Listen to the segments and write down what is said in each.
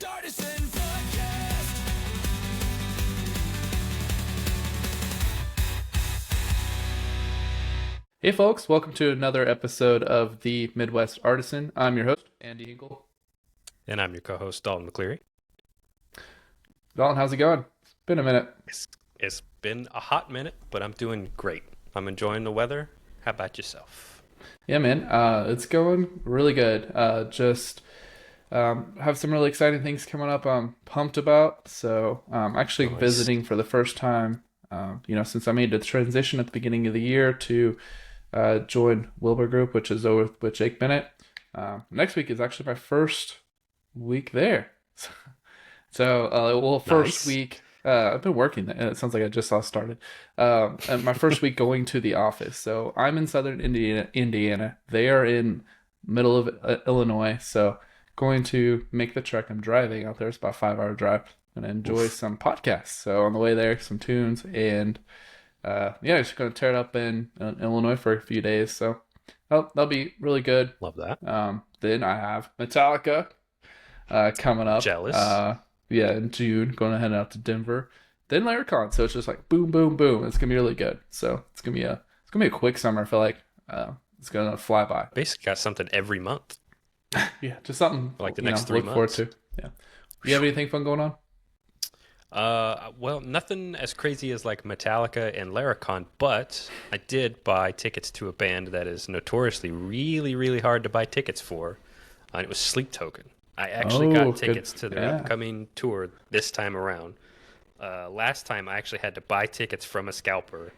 Artisan podcast. Hey folks, welcome to another episode of the Midwest Artisan. I'm your host, Andy Hinkle. And I'm your co-host, Dalton McCleary. Dalton, how's it going? It's been a minute. It's been a hot minute, but I'm doing great. I'm enjoying the weather. How about yourself? Yeah, man, it's going really good. Just have some really exciting things coming up I'm pumped about. So I'm actually Nice. visiting for the first time, since I made the transition at the beginning of the year to join Wilbur Group, which is over with Jake Bennett. Next week is actually my first week there. So, first Nice. week, I've been working. It sounds like I just saw started. And my first week going to the office. So I'm in Southern Indiana. They are in middle of Illinois. So going to make the trek. I'm driving out there. It's about a 5-hour drive. And enjoy some podcasts. So on the way there, some tunes and just going to tear it up in Illinois for a few days. So that'll be really good. Love that. Then I have Metallica coming up. Jealous. In June, going to head out to Denver. Then Laracon. So it's just like boom, boom, boom. It's gonna be really good. So it's gonna be a quick summer. I feel like it's gonna fly by. Basically got something every month. Yeah, just something For like the next 3 look forward months. to. Yeah. You have anything fun going on? Well, nothing as crazy as like Metallica and Laracon, but I did buy tickets to a band that is notoriously really, really hard to buy tickets for. And it was Sleep Token. I actually Oh, got good. tickets to their Yeah. upcoming tour this time around. Last time I actually had to buy tickets from a scalper.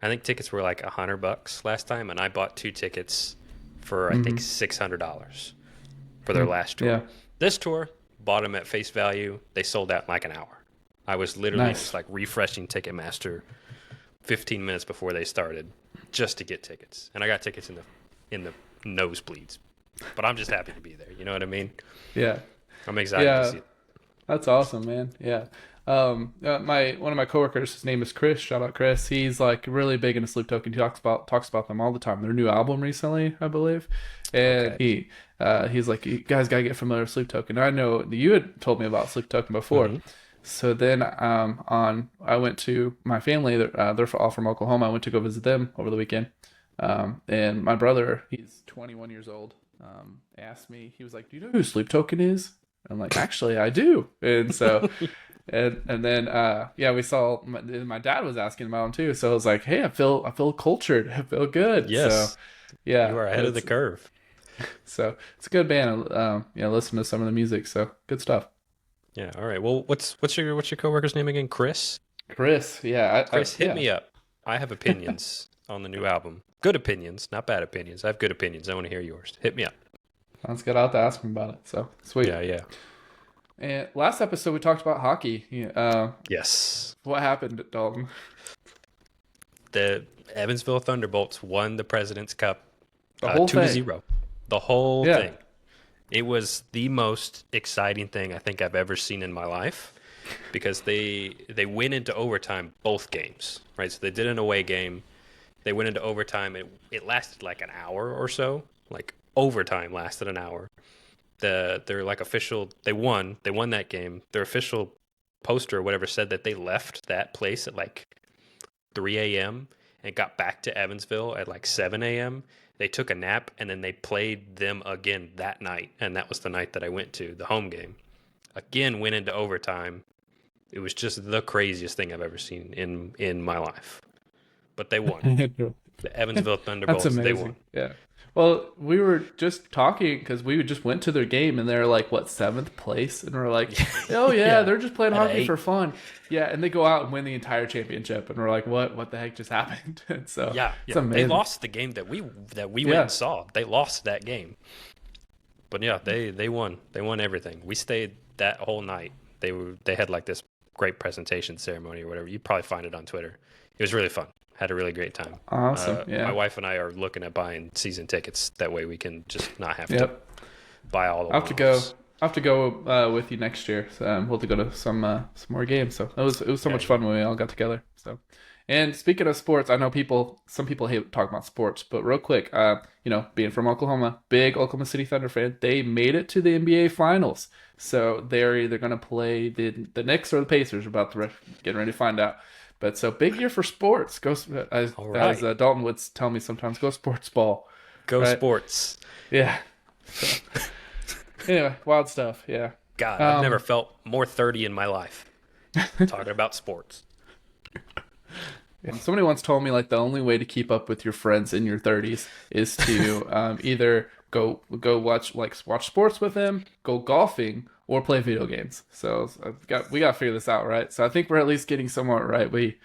I think tickets were like $100 last time, and I bought 2 tickets for I think $600 for their last tour. Yeah. This tour, bought them at face value. They sold out in like an hour. I was literally Nice. just like refreshing Ticketmaster 15 minutes before they started just to get tickets, and I got tickets in the nosebleeds. But I'm just happy to be there. You know what I mean? Yeah. I'm excited Yeah. to see it. That's awesome, man. Yeah. One of my coworkers, his name is Chris. Shout out Chris. He's like really big into Sleep Token. He talks about them all the time. Their new album recently, I believe, and Okay. he's like, you guys gotta get familiar with Sleep Token. I know that you had told me about Sleep Token before. Mhm. So then I went to my family. They're all from Oklahoma. I went to go visit them over the weekend. And my brother, he's 21 years old, asked me, he was like, do you know who Sleep Token is? I'm like, actually, I do. And so, and then, we saw, my dad was asking about him too. So I was like, hey, I feel cultured. I feel good. Yes. So, yeah. You are ahead of the curve. So it's a good band. Listen to some of the music. So good stuff. Yeah. All right. Well, what's your coworker's name again? Chris. Chris. Yeah. Chris, hit me up. I have opinions on the new album. Good opinions, not bad opinions. I have good opinions. I want to hear yours. Hit me up. Sounds good. I'll have to ask him about it. So sweet. Yeah. And last episode we talked about hockey. Yes. What happened at Dalton? The Evansville Thunderbolts won the President's Cup The whole 2-0. thing. The whole Yeah. thing. It was the most exciting thing I think I've ever seen in my life because they went into overtime both games, right? So they did an away game. They went into overtime. It lasted like an hour or so. Like overtime lasted an hour. Their like official, they won that game. Their official poster or whatever said that they left that place at like 3 a.m. and got back to Evansville at like 7 a.m. They took a nap and then they played them again that night. And that was the night that I went to, the home game. Again, went into overtime. It was just the craziest thing I've ever seen in my life. But they won. The Evansville Thunderbolts, That's they amazing. won. Yeah. Well, we were just talking because we just went to their game and they're like, what, 7th place? And we're like, oh yeah, Yeah. they're just playing At hockey 8. for fun. Yeah, and they go out and win the entire championship, and we're like, what the heck just happened? And so Yeah, it's they amazing. lost the game that we went Yeah. and saw. They lost that game. But yeah, they won. They won everything. We stayed that whole night. They had like this great presentation ceremony or whatever. You probably find it on Twitter. It was really fun. Had a really great time. Awesome. Yeah. My wife and I are looking at buying season tickets. That way we can just not have to Yep. buy all the I'll one-offs. have to go with you next year. So, we'll have to go to some more games. So it was so much fun when we all got together. So And speaking of sports, I know some people hate talking about sports, but real quick, being from Oklahoma, big Oklahoma City Thunder fan, they made it to the NBA Finals. So they're either going to play the Knicks or the Pacers. We're about to getting ready to find out. But so big year for sports. Go All as right. Dalton would tell me sometimes. Go sports ball, Go right? sports. Yeah. So, anyway, wild stuff. Yeah. God, I've never Um, felt more 30 in my life talking about sports. Yeah. Somebody once told me like the only way to keep up with your friends in your 30s is to either go watch sports with them, go golfing, or play video games. So we got to figure this out, right? So I think we're at least getting somewhat right. We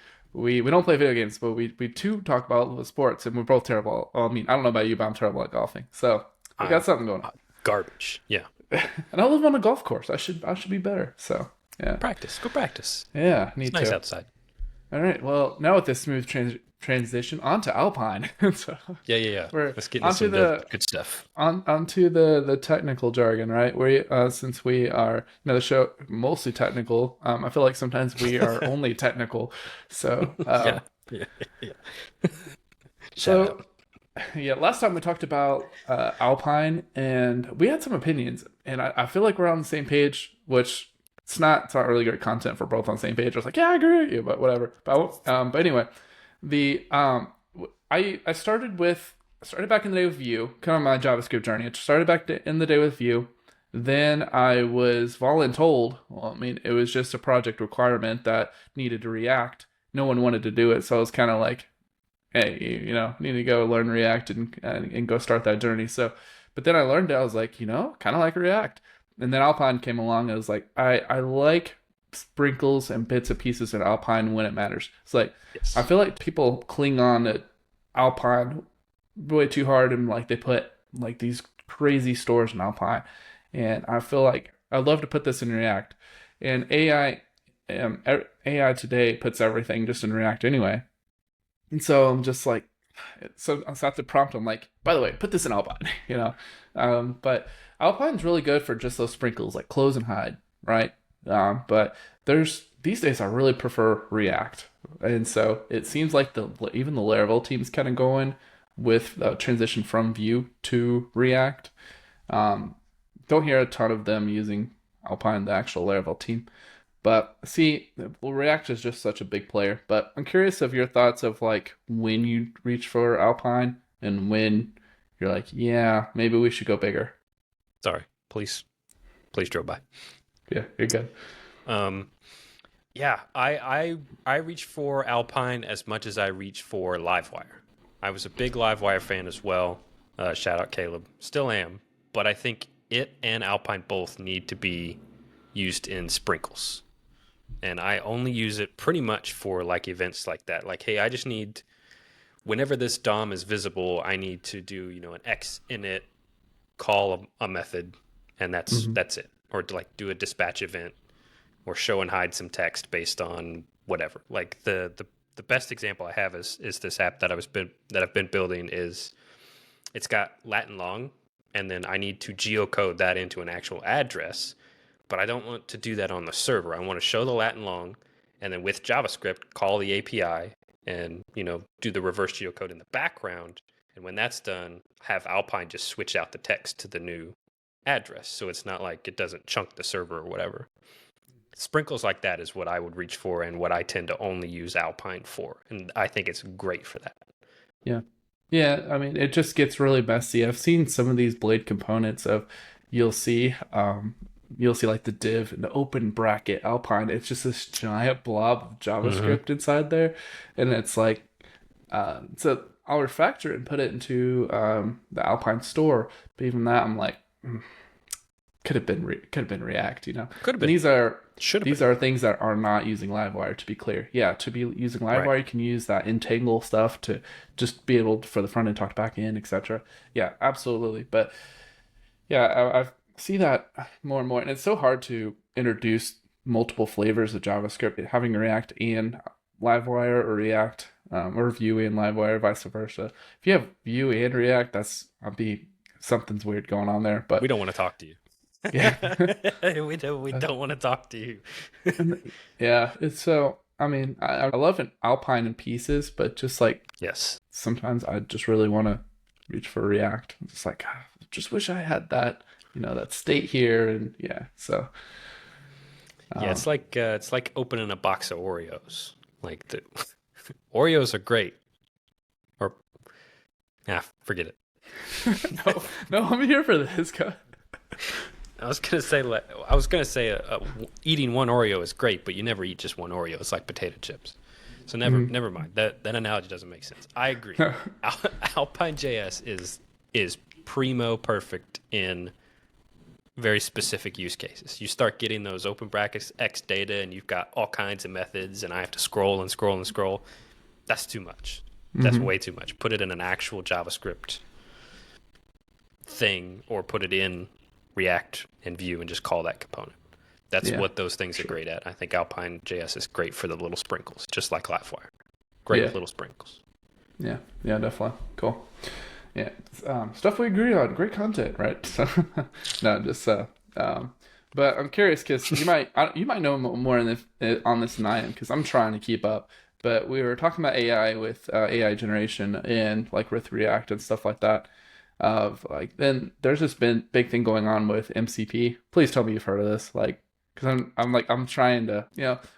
don't play video games, but we too talk about sports, and we're both terrible. Well, I mean, I don't know about you, but I'm terrible at golfing. So we got I'm something going on. garbage. Yeah. And I live on a golf course. I should be better. So yeah, Practice. Go practice. yeah, It's need nice to. outside. All right. Well, now with this smooth transition onto Alpine. So Yeah. we're Let's get into onto some the good stuff. onto the technical jargon, right? Since we are the show mostly technical, I feel like sometimes we are only technical. So Yeah. Yeah. Yeah. Shout so out. yeah, last time we talked about Alpine, and we had some opinions, and I feel like we're on the same page, which it's not really good content for both on the same page. I was like, yeah, I agree with you, but whatever. But anyway, the I started back in the day with Vue, kind of my JavaScript journey. I started in the day with Vue. Then I was voluntold. Well, I mean, it was just a project requirement that needed to React. No one wanted to do it, so I was kind of like, hey, need to go learn React and go start that journey. So, but then I learned it. I was like, kind of like React. And then Alpine came along. And I was like, I like sprinkles and bits and pieces in Alpine when it matters. It's like I Yes. feel like people cling on to Alpine way too hard, and like they put like these crazy stores in Alpine. And I feel like I'd love to put this in React. And AI today puts everything just in React anyway. And so I'm just like, so I have to prompt him like, by the way, put this in Alpine, But Alpine's really good for just those sprinkles like close and hide, right? But there's these days I really prefer React, and so it seems like even the Laravel team's kind of going with the transition from Vue to React. Um, don't hear a ton of them using Alpine, the actual Laravel team. But see, well, React is just such a big player. But I'm curious of your thoughts of like when you reach for Alpine and when you're like, yeah, maybe we should go bigger. Sorry. Please drove by. Yeah, you're good. Um, yeah, I reach for Alpine as much as I reach for Livewire. I was a big Livewire fan as well. Shout out Caleb. Still am, but I think it and Alpine both need to be used in sprinkles. And I only use it pretty much for like events like that. Like, hey, I just need whenever this DOM is visible, I need to do, an X init, call a method, and Hmm. that's it. Or to like do a dispatch event or show and hide some text based on whatever. Like the best example I have is this app that I've been building is it's got Latin long, and then I need to geocode that into an actual address, but I don't want to do that on the server. I want to show the Latin long, and then with JavaScript call the API and do the reverse geocode in the background. And when that's done, have Alpine just switch out the text to the new address, so it's not like it doesn't chunk the server or whatever. Sprinkles like that is what I would reach for and what I tend to only use Alpine for. And I think it's great for that. Yeah. Yeah, I mean, it just gets really messy. I've seen some of these blade components of you'll see you'll see like the div and the open bracket Alpine. It's just this giant blob of Hmm. JavaScript inside there. And it's like so I'll refactor it and put it into the Alpine store. But even that I'm like could have been React, Could have And been. Should have these been. are things that are not using Livewire, to be clear. Yeah, to be using Right. Livewire, you can use that entangle stuff to just be able to, for the front end talk to back end, etc. Yeah, absolutely. But yeah, I see that more and more, and it's so hard to introduce multiple flavors of JavaScript, having React and Livewire or React or Vue and Livewire, vice versa. If you have Vue and React, I'll be something's weird going on there. We But don't want to talk to you. yeah. We don't want to talk to you. Yeah, it's so I mean, I love an Alpine in pieces, but just like Yes. sometimes I just really want to reach for React. I'm just like, "Ah, just wish I had that, that state here." And yeah, so Yeah, it's like opening a box of Oreos. Like the Oreos are great. Or forget it. no, no, I'm here for this, guy. I was gonna say eating one Oreo is great, but you never eat just one Oreo. It's like potato chips. So never mind. That analogy doesn't make sense. I agree. Alpine.js is primo perfect in very specific use cases. You start getting those open brackets X data, and you've got all kinds of methods, and I have to scroll and scroll and scroll. That's too much. That's way too much. Put it in an actual JavaScript thing, or put it in React and Vue and just call that component. That's what those things are great at. I think Alpine.js is great for the little sprinkles, just like Livewire. Great little sprinkles. Yeah, definitely. Cool. Yeah, stuff we agree on. Great content, right? So, no, just but I'm curious because you might know more on this than I am, because I'm trying to keep up. But we were talking about AI with AI generation and like with React and stuff like that. Of like, then there's this big thing going on with MCP. Please tell me you've heard of this, like, because I'm trying to,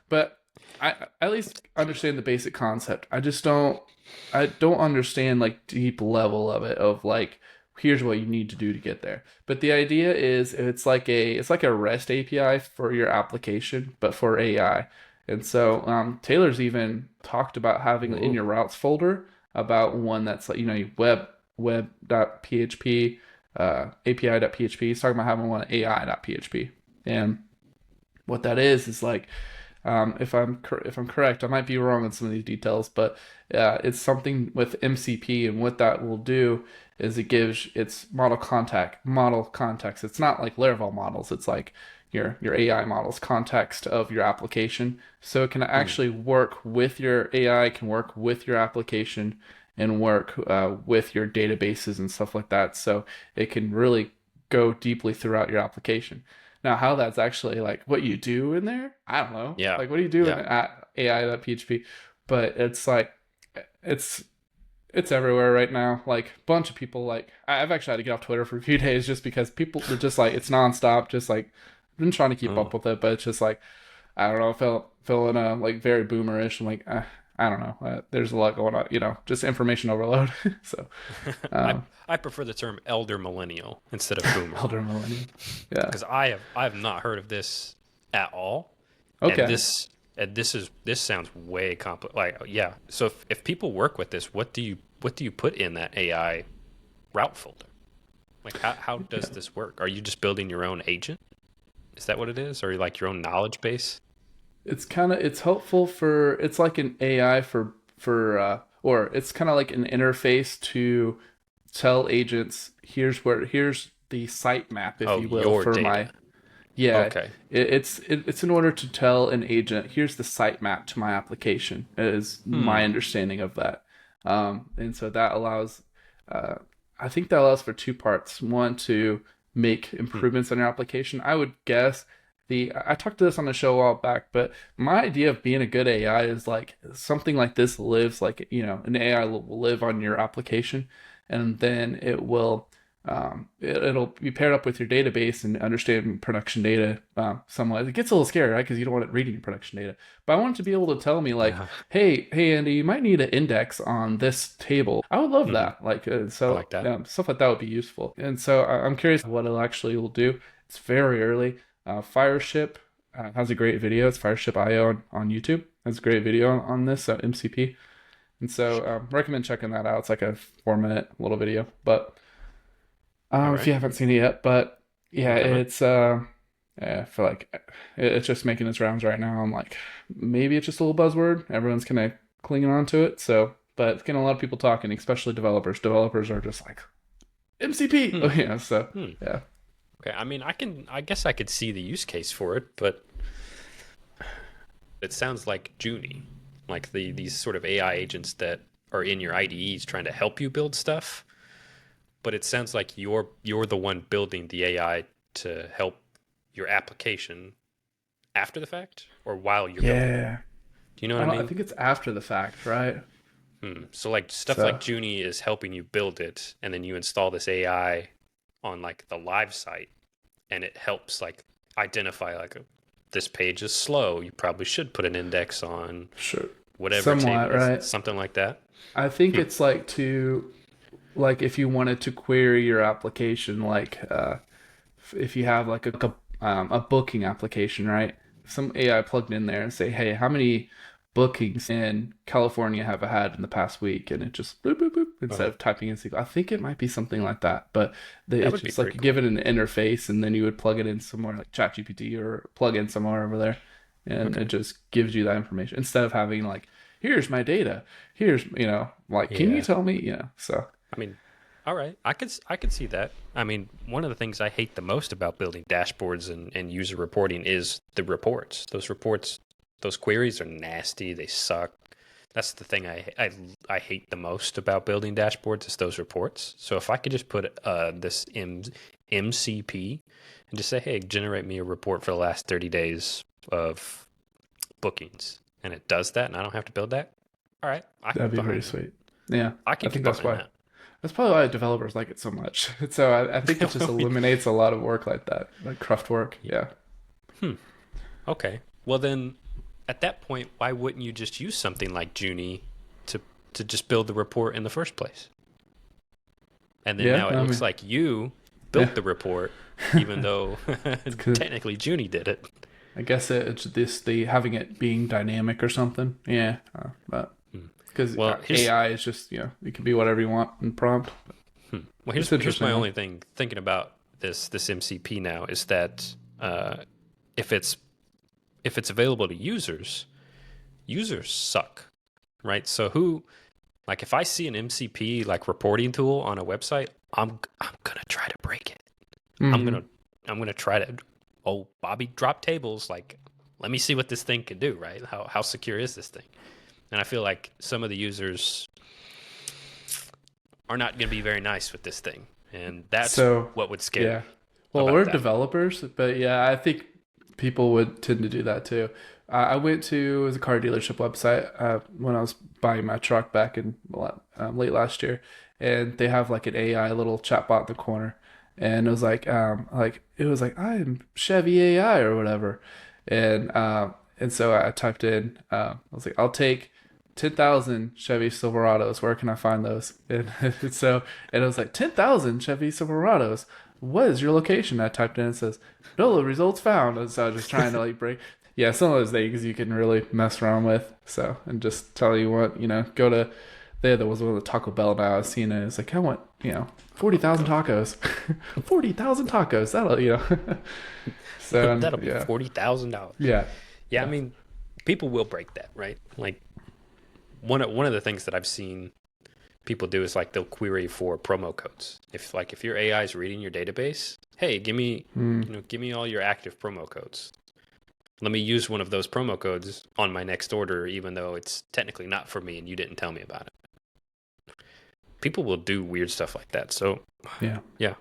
but I at least understand the basic concept. I don't understand like deep level of it, of like, here's what you need to do to get there. But the idea is it's like a REST API for your application, but for AI. And so Taylor's even talked about having in your routes folder about one that's like, web.php, API.php. He's talking about having one AI.php. And what that is like, if I'm correct, I might be wrong on some of these details, but it's something with MCP, and what that will do is it gives its model context. It's not like Laravel models. It's like your AI models context of your application, so it can actually work with your AI, can work with your application, and work with your databases and stuff like that. So it can really go deeply throughout your application. Now, how that's actually like what you do in there, I don't know. Yeah. Like, what do you do in AI.php? But it's like, it's everywhere right now. Like, a bunch of people, like, I've actually had to get off Twitter for a few days just because people are just like, it's nonstop. Just like, I've been trying to keep up with it, but it's just like, I don't know, feeling like very boomerish. I'm like, I don't know. There's a lot going on, just information overload. So, I prefer the term elder millennial instead of boomer. elder millennial. Yeah. Because I have not heard of this at all. Okay. And this sounds way complex. Like, yeah. So if people work with this, what do you put in that AI route folder? Like, how does this work? Are you just building your own agent? Is that what it is? Or like your own knowledge base? It's helpful for, it's like an AI for or it's kind of like an interface to tell agents, here's the sitemap, if you will, your for data. Okay. It's in order to tell an agent, here's the sitemap to my application, is my understanding of that. And so that allows, I think that allows for two parts. One, to make improvements on your application. I would guess I talked to this on the show a while back, but my idea of being a good AI is like something like this lives, like, an AI will live on your application, and then it will, it'll be paired up with your database and understand production data somewhat. It gets a little scary, right? Because you don't want it reading your production data. But I want it to be able to tell me like, hey, Andy, you might need an index on this table. I would love that. Like, so I like that. stuff like that would be useful. And so I'm curious what it actually will do. It's very early. Fireship has a great video. It's Fireship.io on YouTube. Has a great video on this MCP. And so recommend checking that out. It's like a 4-minute little video. But if you haven't seen it yet, but yeah, it's I feel like it's just making its rounds right now. I'm like, maybe it's just a little buzzword. Everyone's kind of clinging on to it. So, but it's getting a lot of people talking, especially developers. Developers are just like, MCP. Oh yeah. So yeah. Okay, I mean, I guess I could see the use case for it, but it sounds like Junie, like these sort of AI agents that are in your IDEs trying to help you build stuff. But it sounds like you're the one building the AI to help your application after the fact, or while you're building it. Do you know what I I mean? think it's after the fact, right? So like stuff So like Junie is helping you build it, and then you install this AI on like the live site, and it helps like identify like this page is slow. You probably should put an index on sure, whatever somewhat, table is right? something like that. I think it's like to like if you wanted to query your application, like if you have like a booking application, right? Some AI plugged in there and say, hey, how many bookings in California have I had in the past week? And it just boop boop boop instead Uh-huh. of typing in SQL. I think it might be something like that, but That it's would be just like pretty you cool. give it an interface and then you would plug it in somewhere like ChatGPT or plug in somewhere over there, and it Okay. just gives you that information instead of having like, here's my data, here's like, can you Yeah. tell me, so. I mean, all right. I could see that. I mean, one of the things I hate the most about building dashboards and user reporting is the reports. Those reports, those queries are nasty. They suck. That's the thing I hate the most about building dashboards is those reports. So if I could just put this MCP and just say, hey, generate me a report for the last 30 days of bookings, and it does that, and I don't have to build that. All right, I can That'd get be pretty behind that. sweet. Yeah, I I can get think that's behind why. that. That's probably why developers like it so much. So I think it just I mean, eliminates a lot of work like that, like craft work. Yeah. hmm. Okay. Well, then, at that point, why wouldn't you just use something like Junie to to just build the report in the first place? And then Yeah. now it I looks mean, like you yeah. built the report, even though It's 'cause technically Junie did it. I guess it's the having it being dynamic or something. Yeah. But Hmm. because Well, here's AI is just it can be whatever you want in prompt. well It's here's my interesting though. only thing thinking about this MCP now is that if it's available to users, users suck, right? So who like if I see an MCP like reporting tool on a website, I'm gonna try to break it. I'm Mm-hmm. gonna I'm gonna try to oh Bobby drop tables like let me see what this thing can do, right? How secure is this thing? And I feel like some of the users are not going to be very nice with this thing, and that's So what would scare yeah. me Well, about we're that. developers, but yeah, I think people would tend to do that too. I went to it was a car dealership website when I was buying my truck back in late last year, and they have like an AI little chatbot in the corner, and it was like it was like I'm Chevy AI or whatever, and so I typed in I was like I'll take 10,000 Chevy Silverados. Where can I find those? And it was like 10,000 Chevy Silverados. What is your location? I typed in and it says, no results found. And so I was just trying to like break. Yeah, some of those things you can really mess around with. So, and just tell you what, go to, there was one of the Taco Bell now. I was seeing it. It's like, I want, 40,000 tacos. 40,000 tacos. That'll. So, That'll be yeah. $40,000. Yeah. Yeah, I Yeah. mean, people will break that, right? Like one of the things that I've seen people do is like they'll query for promo codes. If your AI is reading your database, hey, Hmm. give me all your active promo codes. Let me use one of those promo codes on my next order, even though it's technically not for me and you didn't tell me about it. People will do weird stuff like that. So, Yeah. yeah,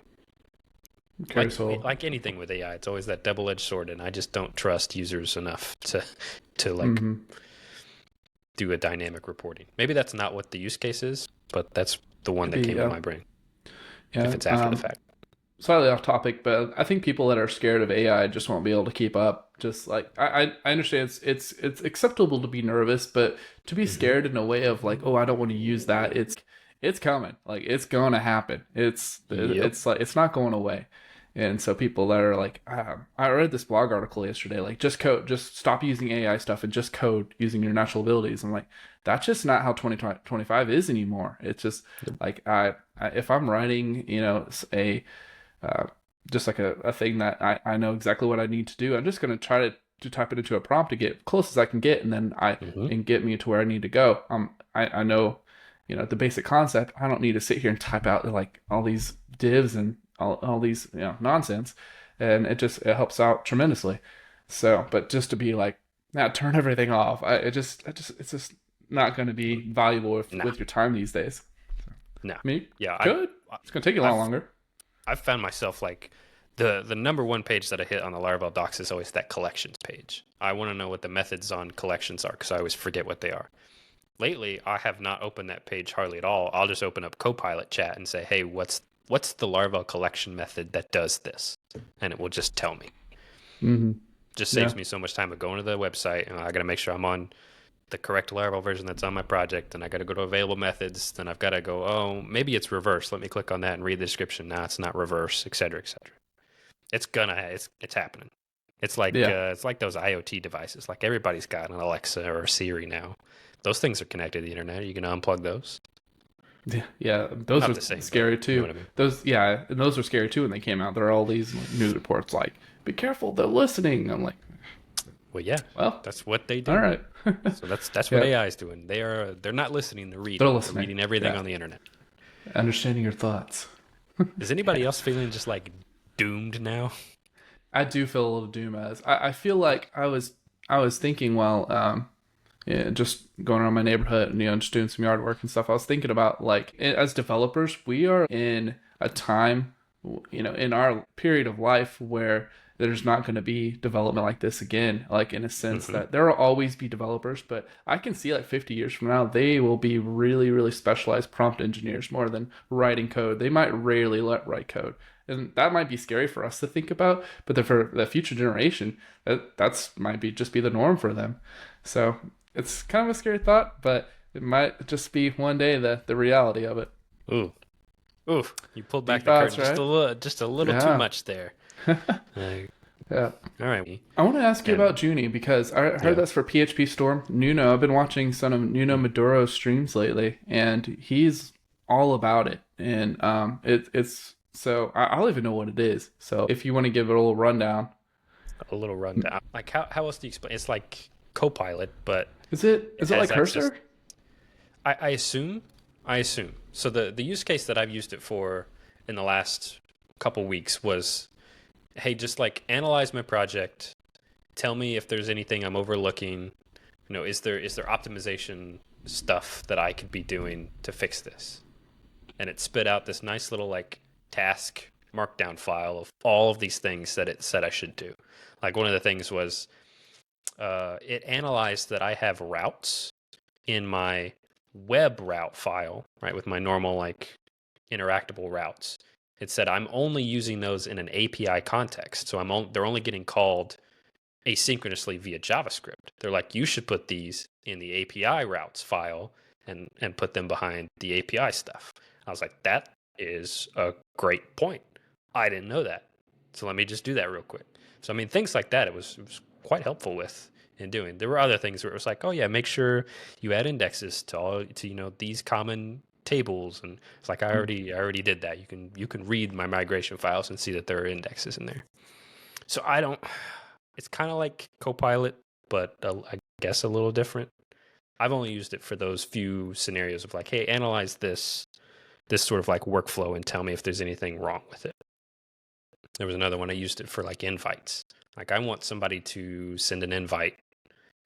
Okay. So, like anything with AI, it's always that double-edged sword, and I just don't trust users enough to like hmm do a dynamic reporting. Maybe that's not what the use case is, but that's the one could that be, came to my brain. If yeah. it's after the fact, Slightly off topic, but I think people that are scared of AI just won't be able to keep up. Just like I understand it's acceptable to be nervous, but to be hmm scared in a way of like, oh, I don't want to use that. It's coming. Like it's going to happen. yep, It's like it's not going away. And so people that are like, I read this blog article yesterday, like just code, just stop using AI stuff and just code using your natural abilities. I'm like, that's just not how 2025 is anymore. It's just like if I'm writing, a uh, just like a thing that I know exactly what I need to do. I'm just going to try to type it into a prompt to get close as I can get, and then hmm and get me to where I need to go. I know, the basic concept. I don't need to sit here and type out like all these divs and all these nonsense, and it helps out tremendously. So, but just to be like, now turn everything off. It's just not going to be valuable nah, with your time these days. nah. Me, Yeah, good. It's going to take you a lot I've longer. I've found myself like The number one page that I hit on the Laravel docs is always that collections page. I want to know what the methods on collections are because I always forget what they are. Lately, I have not opened that page hardly at all. I'll just open up Copilot chat and say, hey, what's the Laravel collection method that does this? And it will just tell me. Mm-hmm. Just saves me so much time of going to the website, and I got to make sure I'm on the correct Laravel version that's on my project, and I got to go to available methods. Then I've got to go, oh, maybe it's reverse. Let me click on that and read the description. Now it's not reverse, et cetera, et cetera. It's happening. It's like those IoT devices. Like everybody's got an Alexa or a Siri now. Those things are connected to the internet. Are you gonna unplug those? Yeah, those Not are the same, scary but too. you know what I mean. Those were scary too when they came out. There are all these news reports like, "Be careful, they're listening." I'm like, Well, yeah, well, that's what they do. all right. So that's what AI is doing. They're not listening. They're reading. They're listening. Reading everything Yeah. on the internet. Understanding your thoughts. Is anybody else feeling just like doomed now? I do feel a little doom as I feel like I was thinking while just going around my neighborhood and just doing some yard work and stuff. I was thinking about like as developers, we are in a time in our period of life where there's not going to be development like this again, like in a sense that there will always be developers, but I can see like 50 years from now they will be really, really specialized prompt engineers more than writing code. They might rarely write code, and that might be scary for us to think about, but for the future generation, that's might be the norm for them. So it's kind of a scary thought, but it might just be one day the reality of it. Ooh, you pulled back Deep the thoughts, curtain just a little too Yeah. much there. Yeah. All right. I want to ask you about Junie because I heard that's for PHP Storm. Nuno, I've been watching some of Nuno Maduro's streams lately, and he's all about it. And it's so I'll even know what it is. So if you want to give it a little rundown. A little rundown. Like how else do you explain? It's like Copilot, but Is it like Cursor? I assume. So the use case that I've used it for in the last couple weeks was, hey, just like analyze my project, tell me if there's anything I'm overlooking. Is there optimization stuff that I could be doing to fix this? And it spit out this nice little like task markdown file of all of these things that it said I should do. Like one of the things was it analyzed that I have routes in my web route file, right, with my normal like interactable routes. It said I'm only using those in an API context, so they're only getting called asynchronously via JavaScript. They're like, you should put these in the API routes file and put them behind the API stuff. I was like, that is a great point. I didn't know that, so let me just do that real quick. So I mean, things like that, it was quite helpful with in doing. There were other things where it was like, oh yeah, make sure you add indexes to these common tables, and it's like I already did that. You can read my migration files and see that there are indexes in there. So it's kind of like Copilot, but I guess a little different. I've only used it for those few scenarios of like, hey, analyze this sort of like workflow and tell me if there's anything wrong with it. There was another one I used it for like invites. Like I want somebody to send an invite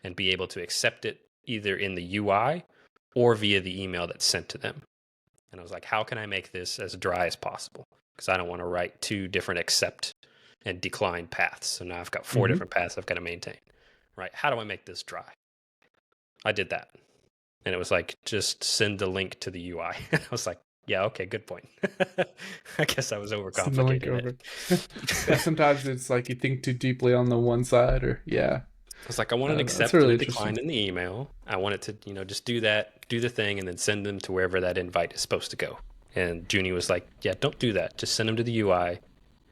and be able to accept it either in the UI or via the email that's sent to them. And I was like, how can I make this as dry as possible? Because I don't want to write two different accept and decline paths. So now I've got 4 different paths I've got to maintain. Right? How do I make this dry? I did that. And it was like, just send the link to the UI. I was like, yeah, okay, good point. I guess I was overcomplicating it. Yeah, sometimes it's like you think too deeply on the one side, or I was like, I want an accept and a decline in the email. I want it to, just do the thing, and then send them to wherever that invite is supposed to go. And Junie was like, yeah, don't do that. Just send them to the UI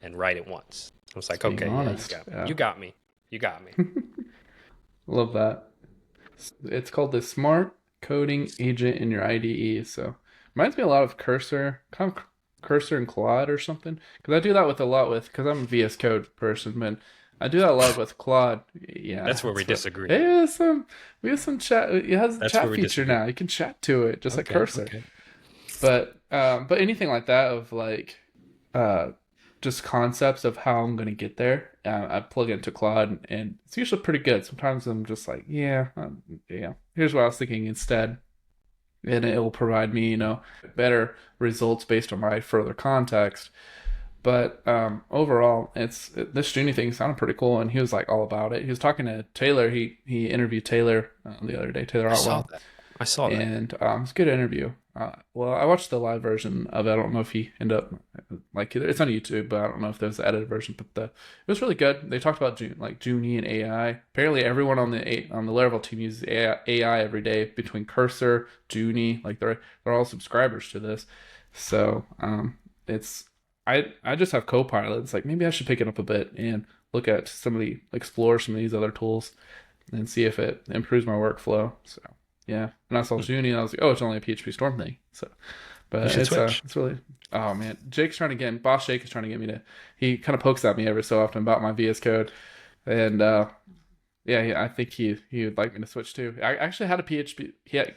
and write it once. I was like, okay, you got me. Love that. It's called the Smart Coding Agent in your IDE. So reminds me a lot of Cursor, kind of Cursor and Claude or something. Because I do that because I'm a VS Code person, but I do that a lot with Claude. Yeah, that's where we disagree. We have some chat. It has a chat feature now. You can chat to it, just like Cursor. Okay. But anything like that of like just concepts of how I'm going to get there, I plug into Claude, and it's usually pretty good. Sometimes I'm just like, here's what I was thinking instead. And it will provide me, better results based on my further context. But overall, this Junie thing sounded pretty cool, and he was like all about it. He was talking to Taylor. He interviewed Taylor the other day, Taylor I saw Otwell, that. I saw that. and it's a good interview. Well, I watched the live version of it. I don't know if he ended up like it's on YouTube, but I don't know if there's the edited version. But it was really good. They talked about Junie and AI. Apparently, everyone on the Laravel team uses AI every day between Cursor, Junie. Like they're all subscribers to this. So it's I just have Copilot. It's like maybe I should pick it up a bit and explore some of these other tools and see if it improves my workflow. So yeah, and I saw Junie and I was like, oh, it's only a PHP Storm thing. So, but it's really, oh man, Boss Jake is trying to get me to. He kind of pokes at me every so often about my VS Code, and yeah, I think he would like me to switch too. I actually had a PHP.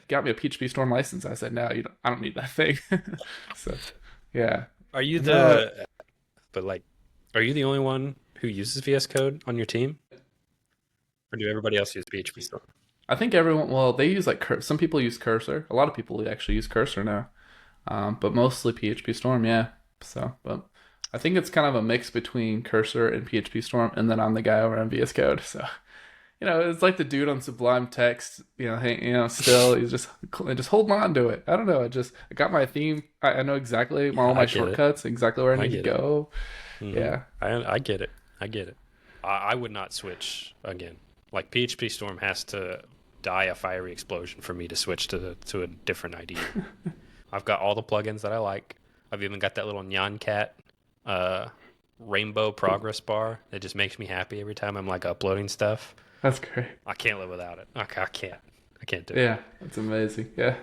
Got me a PHP Storm license. I said, no, I don't need that thing. So yeah. Are you are you the only one who uses VS Code on your team? Or do everybody else use PHP Storm? I think everyone, well, they use some people use Cursor. A lot of people actually use Cursor now. But mostly PHP Storm, yeah. So, but I think it's kind of a mix between Cursor and PHP Storm, and then I'm the guy over on VS Code. So, it's like the dude on Sublime Text, still he's just holding on to it. I don't know. I got my theme. I know exactly all my shortcuts, exactly where I need to go. Mm-hmm. Yeah. I get it. I would not switch again. Like PHP Storm has to die a fiery explosion for me to switch to a different IDE. I've got all the plugins that I like. I've even got that little Nyan Cat rainbow progress bar that just makes me happy every time I'm like uploading stuff. That's great. I can't live without it. I can't do it. Yeah, that's amazing. Yeah.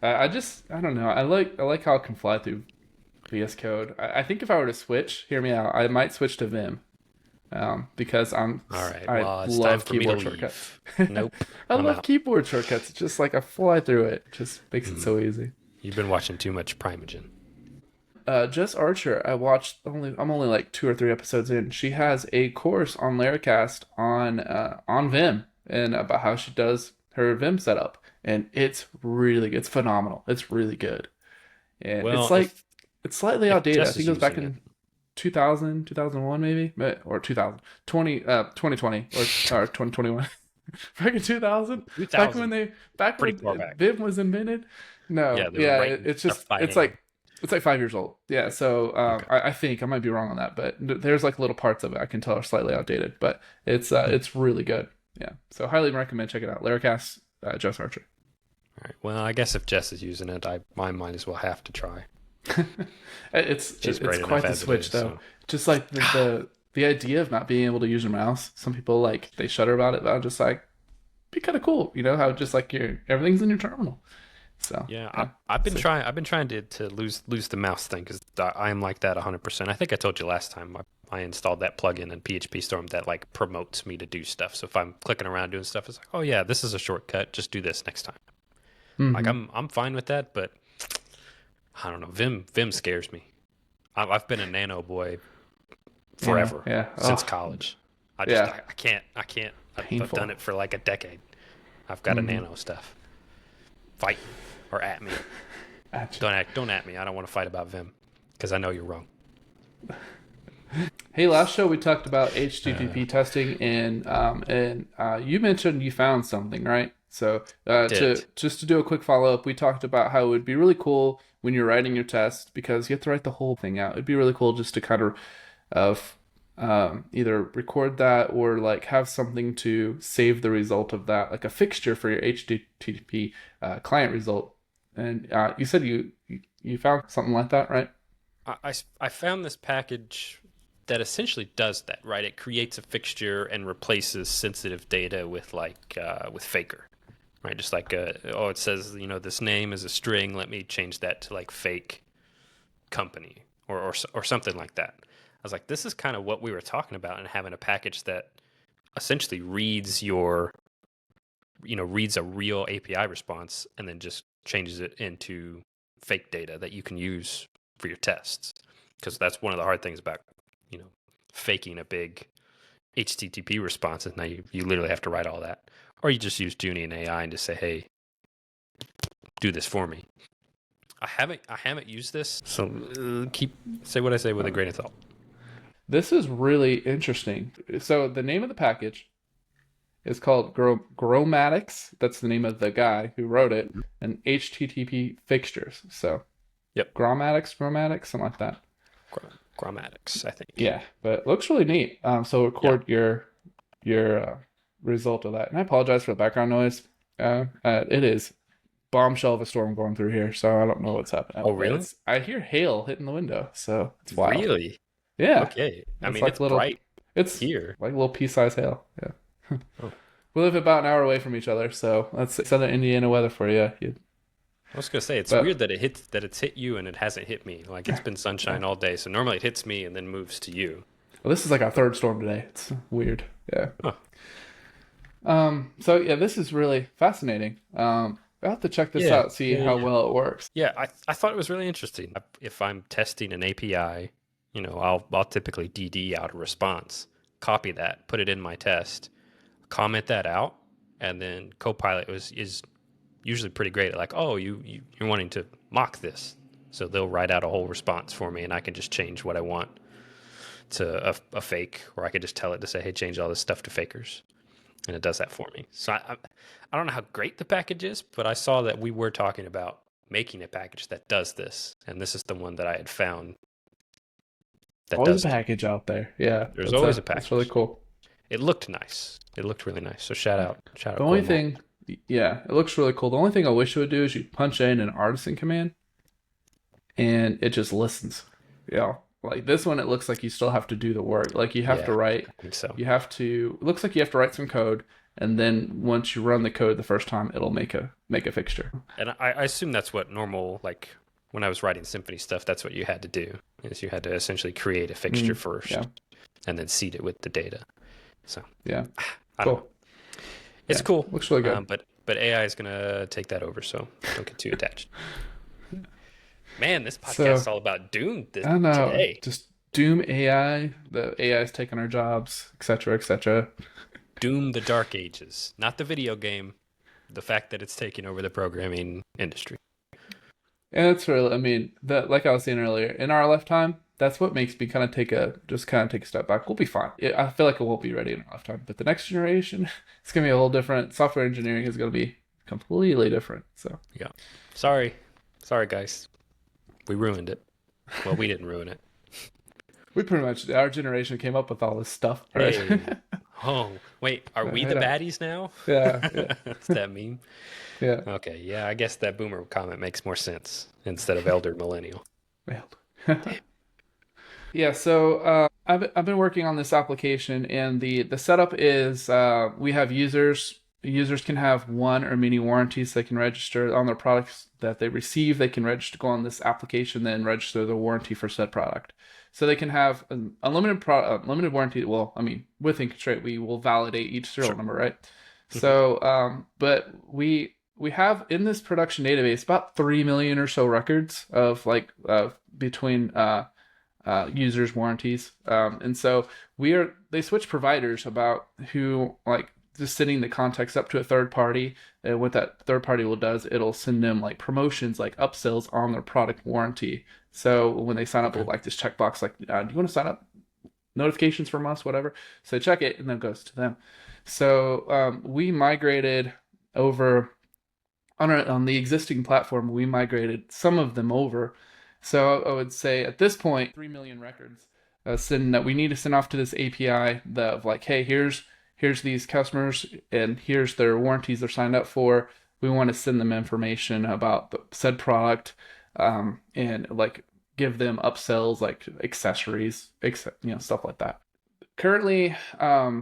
I don't know. I like how it can fly through VS Code. I think if I were to switch, hear me out, I might switch to Vim. Because I love keyboard shortcuts. Nope. I love keyboard shortcuts. It's just like I fly through it. It just makes it so easy. You've been watching too much Primogen. Jess Archer, I'm only like 2 or 3 episodes in. She has a course on Laracast on Vim and about how she does her Vim setup. And it's phenomenal. It's really good. And it's slightly outdated. I think it was back in 2000, 2001 maybe, or 2020 or 2021. Back in 2000, back when Vim was invented. No, it's like 5 years old. Yeah, so okay. I think I might be wrong on that, but there's like little parts of it I can tell are slightly outdated, but it's really good. Yeah, so highly recommend check it out. Laracast, Jess Archer. All right. Well, I guess if Jess is using it, I might as well have to try. it's quite the switch though. So. Just like the idea of not being able to use your mouse. Some people they shudder about it, but I'm just like, be kind of cool, how just like everything's in your terminal. So yeah. I've been trying to lose the mouse thing because I am like that 100%. I think I told you last time I installed that plugin in PHP Storm that like promotes me to do stuff. So if I'm clicking around doing stuff, it's like, oh yeah, this is a shortcut. Just do this next time. Mm-hmm. Like I'm fine with that, but I don't know. Vim scares me. I've been a Nano boy forever since college. I can't. I've done it for like a decade. I've got a Nano stuff. Fight or at me. Don't at me. I don't want to fight about Vim because I know you're wrong. Hey, last show we talked about HTTP testing and you mentioned you found something, right? So to do a quick follow-up, we talked about how it would be really cool when you're writing your test because you have to write the whole thing out. It'd be really cool just to kind of either record that or like have something to save the result of that, like a fixture for your HTTP client result. And you said you found something like that, right? I found this package that essentially does that, right? It creates a fixture and replaces sensitive data with with Faker. Right, just like it says, this name is a string. Let me change that to like fake company or something like that. I was like, this is kind of what we were talking about, and having a package that essentially reads a real API response and then just changes it into fake data that you can use for your tests. Because that's one of the hard things about faking a big HTTP response. Now you literally have to write all that. Or you just use Junie and AI and just say, hey, do this for me. I haven't used this, so say what I say with a grain of salt. This is really interesting. So the name of the package is called Gromatics. That's the name of the guy who wrote it, and HTTP fixtures. So, Yep. Gromatics, something like that. Grammatics, I think. Yeah, but it looks really neat. So record your result of that. And I apologize for the background noise. It is bombshell of a storm going through here, so I don't know what's happening. Oh, really? I hear hail hitting the window, so it's wild. Really? Yeah. Okay. I It's mean, like it's little- bright It's here. like little pea-sized hail. Yeah. Oh. We live about an hour away from each other, so that's Southern Indiana weather for you. I was gonna say it's But- weird that it's hit you and it hasn't hit me. Like it's been sunshine all day, so normally it hits me and then moves to you. Well, this is like our third storm today. It's weird. Yeah. Huh. So yeah, this is really fascinating. I'll have to check this Yeah. out, see how well it works. Yeah, I thought it was really interesting. If I'm testing an API, I'll typically DD out a response, copy that, put it in my test, comment that out, and then Copilot is usually pretty great at like, oh, you're wanting to mock this, so they'll write out a whole response for me, and I can just change what I want to a fake, or I could just tell it to say, hey, change all this stuff to fakers, and it does that for me. So I don't know how great the package is, but I saw that we were talking about making a package that does this, and this is the one that I had found that Always does a it. package out there. Yeah. There's always a That's really package. cool. It looked nice. It looked really nice. So shout out. The only Cornwall. thing, yeah, it looks really cool. The only thing I wish it would do is you punch in an Artisan command, and it just listens. Yeah. Like this one, it looks like you still have to do the work. Like you have to Yeah. write. I think so. You have to. It looks like you have to write some code, and then once you run the code the first time, it'll make a fixture. And I assume that's what normal, like when I was writing Symfony stuff, that's what you had to do, is you had to essentially create a fixture first, yeah. and then seed it with the data. So Yeah. I don't know. Cool. It's Yeah. cool. Looks really good. But AI is gonna take that over, so don't get too attached. Man, this podcast is all about Doom I know. today. Just Doom AI. The AI is taking our jobs, etc., etc. Doom the Dark Ages, not the video game, the fact that it's taking over the programming industry. And it's really, I mean, that like I was saying earlier, in our lifetime, that's what makes me kind of take a step back. We'll be fine. I feel like it won't be ready in our lifetime, but the next generation, it's gonna be a whole different. Software engineering is gonna be completely different. So Yeah. Sorry guys. We ruined it. Well, we didn't ruin it. we pretty much, our generation came up with all this stuff. Right? Hey. Oh, wait, are we the Yeah. baddies now? Yeah. That's that meme. Yeah. Okay, yeah, I guess that boomer comment makes more sense instead of elder millennial. Yeah, so I've been working on this application, and the setup is we have users. Users can have one or many warranties they can register on their products that they receive. They can register, go on this application, then register the warranty for said product. So they can have an unlimited limited warranty. Well, I mean, with Inconstrate, we will validate each serial number, right? So, but we have in this production database about 3 million or so records of like between users' warranties, and so they switch providers about who like just sending the context up to a third party, and what that third party will does, it'll send them like promotions, like upsells on their product warranty. So when they sign up, it'll like this checkbox like, do you want to sign up? Notifications from us, whatever. So they check it, and then it goes to them. So we migrated over on the existing platform. We migrated some of them over. So I would say at this point, 3 million records that we need to send off to this API of like, hey, here's these customers, and here's their warranties they're signed up for. We want to send them information about the said product, and like give them upsells like accessories, stuff like that. Currently, I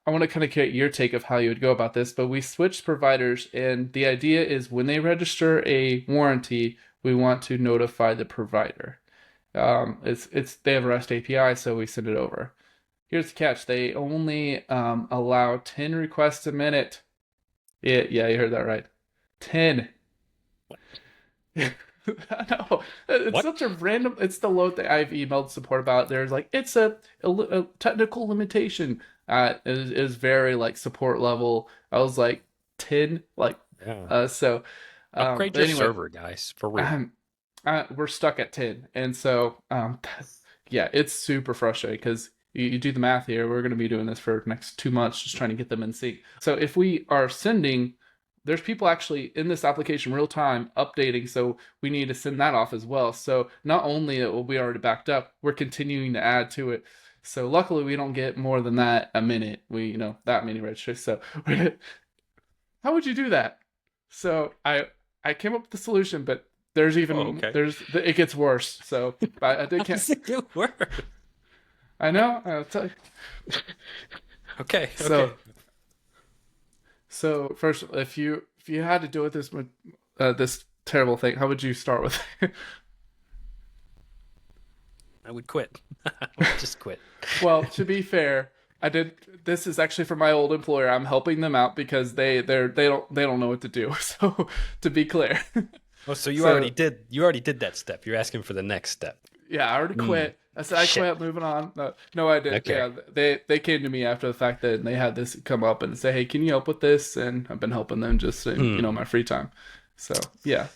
want to kind of get your take of how you would go about this, but we switched providers, and the idea is when they register a warranty, we want to notify the provider. They have a REST API, so we send it over. Here's the catch: they only allow 10 requests a minute. Yeah, you heard that right. 10. I know. It's What? such a random. It's the load that I've emailed support about. There's like, it's a technical limitation. Is very like support level. I was like 10, like Yeah. so. Upgrade But your anyway, server, guys, for real. um, we're stuck at 10, and so yeah, it's super frustrating because you do the math here. We're going to be doing this for the next 2 months, just trying to get them in sync. So if we are sending, there's people actually in this application real time updating, so we need to send that off as well. So not only it will be already backed up, we're continuing to add to it. So luckily we don't get more than that a minute. That many registers. So how would you do that? So I came up with the solution, but there's Okay. it gets worse. So I How can't. does it get worse? I know. I'll tell you. Okay. So so first, if you had to deal with this terrible thing, how would you start with it? I would quit. I would just quit. Well, to be fair, I did. This is actually for my old employer. I'm helping them out because they don't know what to do. So to be clear, Oh, so you So- already did that step. You're asking for the next step. yeah, I already quit. I said I Shit. quit. Moving on. No, I did. Okay. Yeah, they came to me after the fact that they had this come up and say, hey, can you help with this? And I've been helping them just in my free time. So yeah.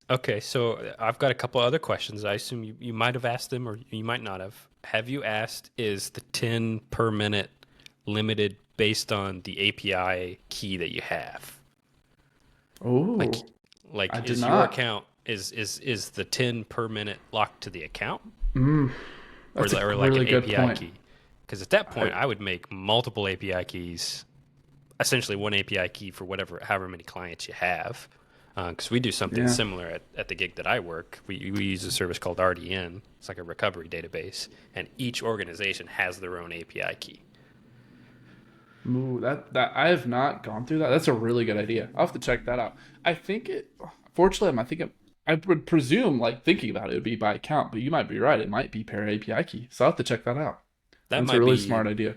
Okay, so I've got a couple other questions. I assume you might have asked them or you might not have. Have you asked, is the 10 per minute limited based on the API key that you have? Oh, Like I did is your not. account is the 10 per minute locked to the account? that's a Or like really an good API point. key? Because at that point I would make multiple API keys, essentially one API key for however many clients you have. Because we do something Yeah. similar at the gig that I work. We use a service called RDN. It's like a recovery database, and each organization has their own API key. Ooh, that I have not gone through that. That's a really good idea. I'll have to check that out. I think fortunately, I would presume, like, thinking about it would be by account, but you might be right. It might be per API key. So I'll have to check that out. That's might a really be- smart idea.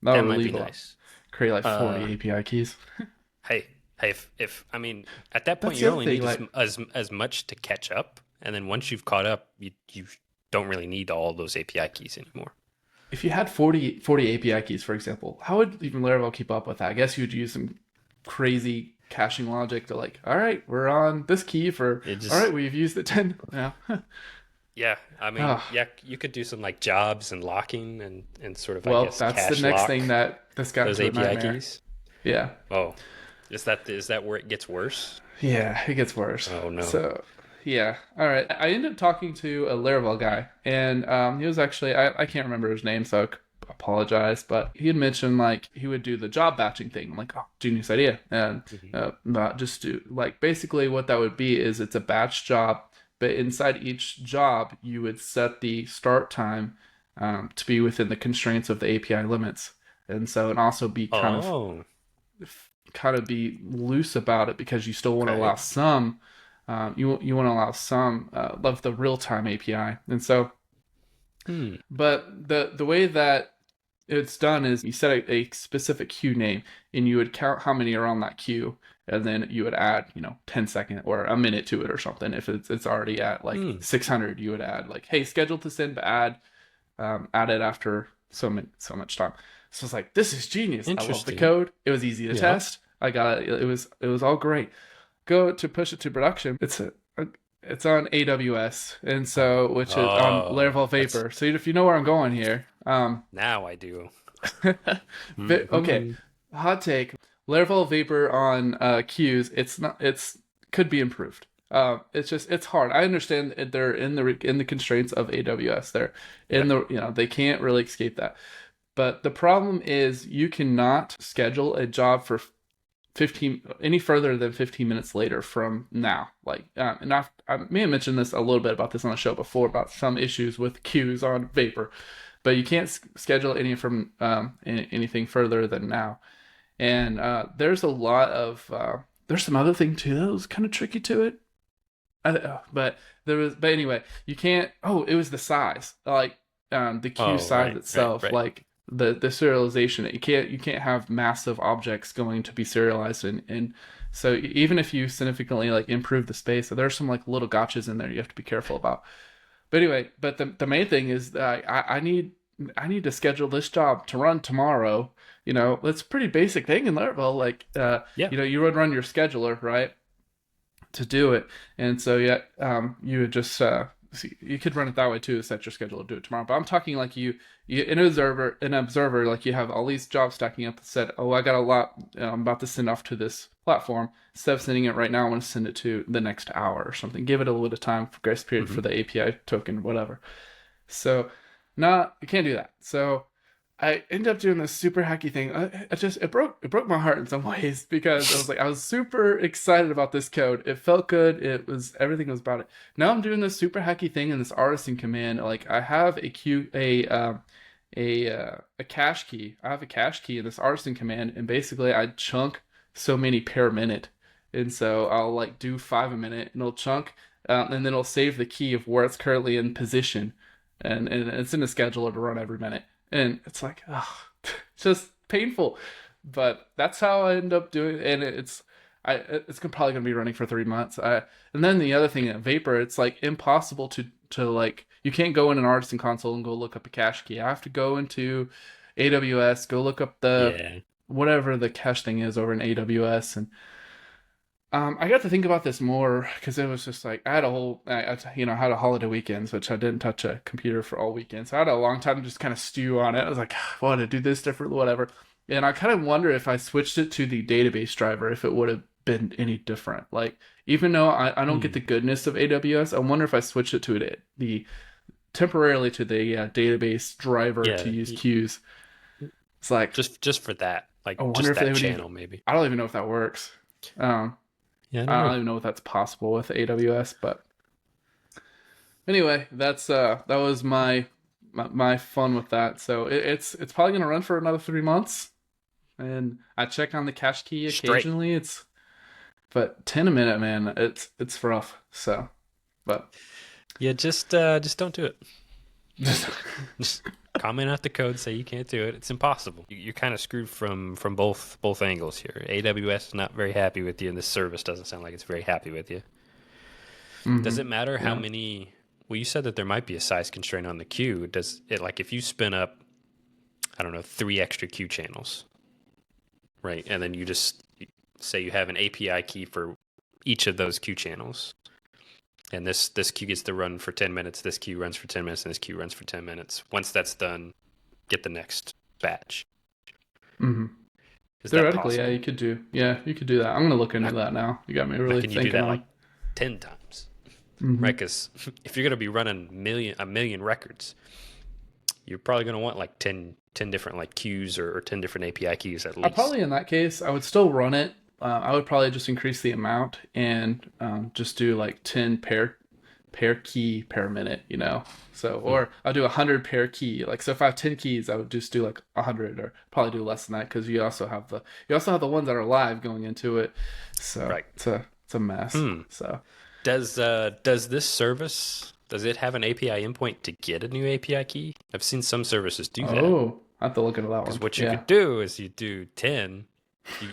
That would might be relieve a lot. nice. Create like 40 API keys. Hey, if I mean, at that point That's you the only other need thing, as much to catch up, and then once you've caught up, you don't really need all those API keys anymore. If you had 40 API keys, for example, how would even Laravel keep up with that? I guess you'd use some crazy caching logic to, like, all right, we're on this key for, all right, we've used it 10. Yeah. Yeah, I mean, Ugh. yeah, you could do some like jobs and locking and sort of, Well, I guess, that's cache the next lock thing that this got those to a API nightmare. keys. Yeah. Oh, is that where it gets worse? Yeah, it gets worse. Oh, no. So, yeah. All right. I ended up talking to a Laravel guy, and he was actually, I can't remember his name, so I apologize, but he had mentioned, like, he would do the job batching thing. I'm like, oh, genius idea. And not just do, like, basically what that would be is it's a batch job, but inside each job, you would set the start time to be within the constraints of the API limits. And so, and also be Oh, kind of be loose about it because you still want to Okay. allow some you want to allow some of the real-time API. And so but the way that it's done is you set a specific queue name and you would count how many are on that queue, and then you would add 10 second or a minute to it or something. If it's already at like 600, you would add like, hey, scheduled to send, but add it after so much time. So it's like, this is genius. I love the Interesting. code. It was easy to Yeah. test. I got it. It was all great. Go to push it to production. It's on AWS, and so which is on Oh, Laravel Vapor. So if you know where I'm going here, now I do. okay, hot take: Laravel Vapor on queues. It's could be improved. It's hard. I understand that they're in the constraints of AWS. They're in they can't really escape that. But the problem is you cannot schedule a job for 15 any further than 15 minutes later from now. Like, and I may have mentioned this a little bit about this on the show before about some issues with queues on Vapor, but you can't schedule any from anything further than now. And there's a lot of there's some other thing too that was kind of tricky to it. But anyway, you can't. Oh, it was the size, like the queue size itself, right. like the serialization. You can't have massive objects going to be serialized, and so even if you significantly like improve the space, there's some like little gotchas in there you have to be careful about. But anyway, the main thing is that I need to schedule this job to run tomorrow. That's a pretty basic thing in Laravel. Like, Yeah. you would run your scheduler, right? to do it. And so yeah, you would just you could run it that way too, set your schedule to do it tomorrow. But I'm talking like you an observer, like you have all these jobs stacking up and said, oh, I got a lot I'm about to send off to this platform. Instead of sending it right now, I want to send it to the next hour or something. Give it a little bit of time for grace period for the API token, whatever. So you can't do that. So I ended up doing this super hacky thing. It broke my heart in some ways because I was super excited about this code. It felt good. Everything was about it. Now I'm doing this super hacky thing in this artisan command. Like I have a cache key. I have a cache key in this artisan command, and basically I chunk so many per minute, and so I'll like do 5 a minute, and it'll chunk, and then it'll save the key of where it's currently in position, and it's in a scheduler to run every minute. And it's like, oh, just painful. But that's how I end up doing it. And it's probably going to be running for 3 months. And then the other thing at Vapor, it's like impossible to like, you can't go in an Artisan console and go look up a cache key. I have to go into AWS, go look up whatever the cache thing is over in AWS. And I got to think about this more because it was just like I had a holiday weekends, which I didn't touch a computer for all weekend, so I had a long time to just kind of stew on it. I was like, I want to do this differently, whatever. And I kind of wonder if I switched it to the database driver, if it would have been any different. Like even though I don't get the goodness of AWS, I wonder if I switched it to temporarily to the database driver to use queues. It's like just for that, like I wonder just if they that would channel maybe. I don't even know if that works. Yeah, I don't even know if that's possible with AWS, but anyway, that was my fun with that. So it's probably gonna run for another 3 months, and I check on the cache key occasionally. But 10 a minute, man, it's rough. So, but yeah, just don't do it. Just comment out the code, say you can't do it. It's impossible. You're kind of screwed from both angles here. AWS is not very happy with you, and this service doesn't sound like it's very happy with you. Mm-hmm. Does it matter how many? Well, you said that there might be a size constraint on the queue. Does it, like, if you spin up, I don't know, 3 extra queue channels, right? And then you just say you have an API key for each of those queue channels. And this queue gets to run for 10 minutes, this queue runs for 10 minutes, and this queue runs for 10 minutes. Once that's done, get the next batch. Mm-hmm. Theoretically, you could do that. I'm going to look into that now. You got me really thinking. Can you do that like 10 times? Mm-hmm. Right? Because if you're going to be running a million records, you're probably going to want like 10 different like queues or 10 different API keys at least. Probably in that case, I would still run it. I would probably just increase the amount and just do like 10 pair key per minute, So, or I'll do 100 pair key. Like, so if I have 10 keys, I would just do like 100, or probably do less than that because you also have the ones that are live going into it. So right. It's a mess. So does this service, does it have an API endpoint to get a new API key? I've seen some services do that. Oh, I have to look into that one. Because what you could do is you do 10.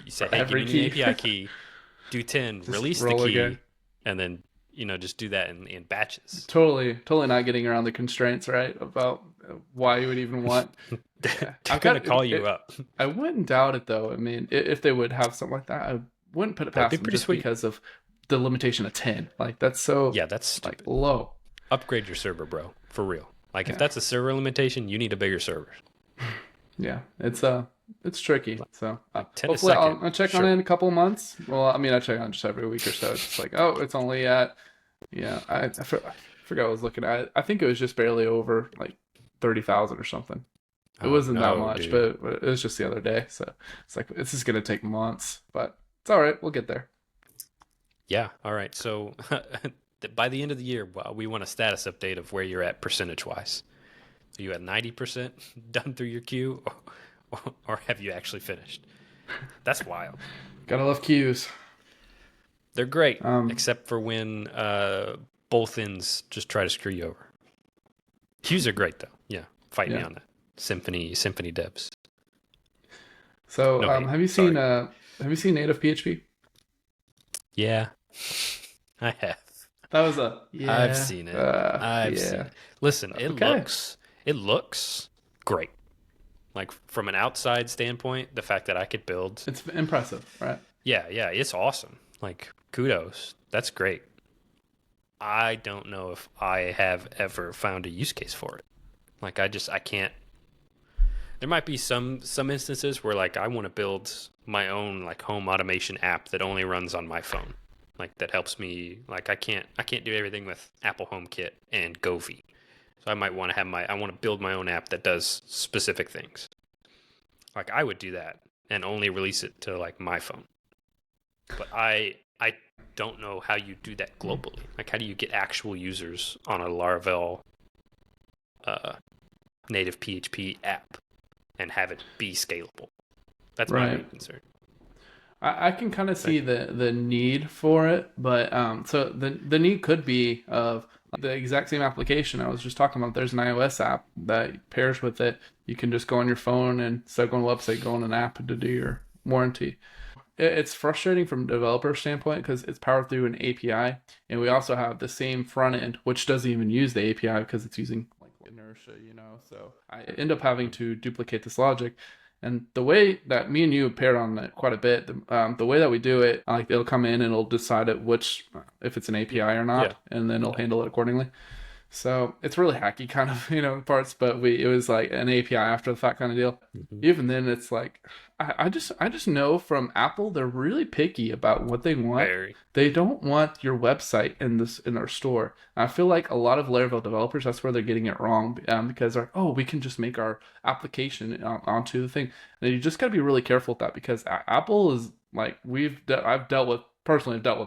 You say, hey, give me an API key, do 10, release the key, again. And then, just do that in batches. Totally not getting around the constraints, right? About why you would even want... They're going to call you up. I wouldn't doubt it, though. I mean, if they would have something like that, I wouldn't put it past them just because of the limitation of 10. Like, that's so... Yeah, that's stupid. Like, low. Upgrade your server, bro. For real. Like, if that's a server limitation, you need a bigger server. Yeah, it's tricky. So hopefully I'll check on it in a couple of months. Well, I mean, I check on it just every week or so. It's just like, oh, it's only at, I forgot what I was looking at. I think it was just barely over like 30,000 or something. It wasn't that much, but it was just the other day. So it's like, this is going to take months, but it's all right. We'll get there. Yeah. All right. So by the end of the year, we want a status update of where you're at percentage-wise. Are you at 90% done through your queue? Or have you actually finished? That's wild. Gotta love queues. They're great, except for when both ends just try to screw you over. Queues are great, though. Yeah, fight me on that. Symphony devs. So, have you seen NativePHP? Yeah, I have. That was I've seen it. I've seen it. Listen, it looks great. Like, from an outside standpoint, the fact that I could build... It's impressive, right? Yeah, it's awesome. Like, kudos. That's great. I don't know if I have ever found a use case for it. Like I can't. There might be some instances where like I want to build my own like home automation app that only runs on my phone. Like that helps me. Like I can't do everything with Apple HomeKit and Govee. So I might want to I want to build my own app that does specific things. Like I would do that and only release it to like my phone. But I don't know how you do that globally. Like how do you get actual users on a Laravel native PHP app and have it be scalable? That's my main concern. I can kind of see the need for it, but so the need could be of the exact same application I was just talking about. There's an iOS app that pairs with it. You can just go on your phone and instead of going to a website, go on an app to do your warranty. It's frustrating from a developer standpoint because it's powered through an API, and we also have the same front end, which doesn't even use the API because it's using like inertia, So I end up having to duplicate this logic. And the way that me and you paired on it quite a bit, the way that we do it, like it'll come in and it'll decide if it's an API or not, and then it'll handle it accordingly. So it's really hacky kind of, parts, but it was like an API after the fact kind of deal. Mm-hmm. Even then it's like, I just know from Apple, they're really picky about what they want. They don't want your website in their store. I feel like a lot of Laravel developers, that's where they're getting it wrong, because they're like, oh, we can just make our application onto the thing. And you just got to be really careful with that because Apple is like, I've dealt with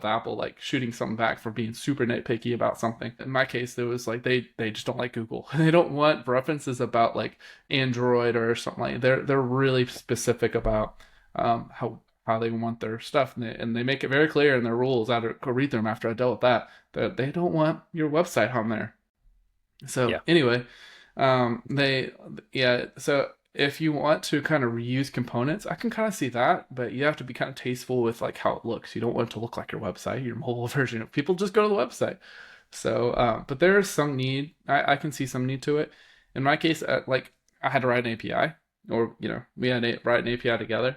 Apple like shooting something back for being super nitpicky about something. In my case, it was like they just don't like Google. They don't want references about like Android or something like that. They're really specific about how they want their stuff, and they make it very clear in their rules. I go read them after I dealt with that they don't want your website on there. So anyway, so if you want to kind of reuse components, I can kind of see that, but you have to be kind of tasteful with like how it looks. You don't want it to look like your website, your mobile version. People just go to the website. So, but there is some need. I can see some need to it. In my case, like I had to write an API, or we had to write an API together.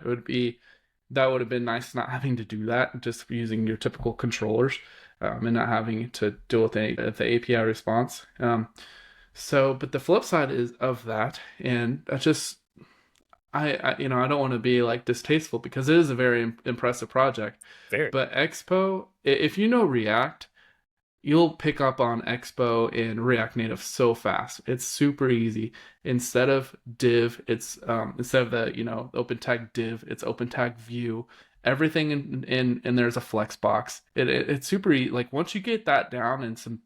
That would have been nice not having to do that, just using your typical controllers, and not having to deal with the API response. So, but the flip side is of that, and I don't want to be like distasteful because it is a very impressive project. But Expo, if you know React, you'll pick up on Expo and React Native so fast. It's super easy. Instead of div, it's instead of the open tag div, it's open tag view. Everything in there's a flex box. It's super easy. Like once you get that down and some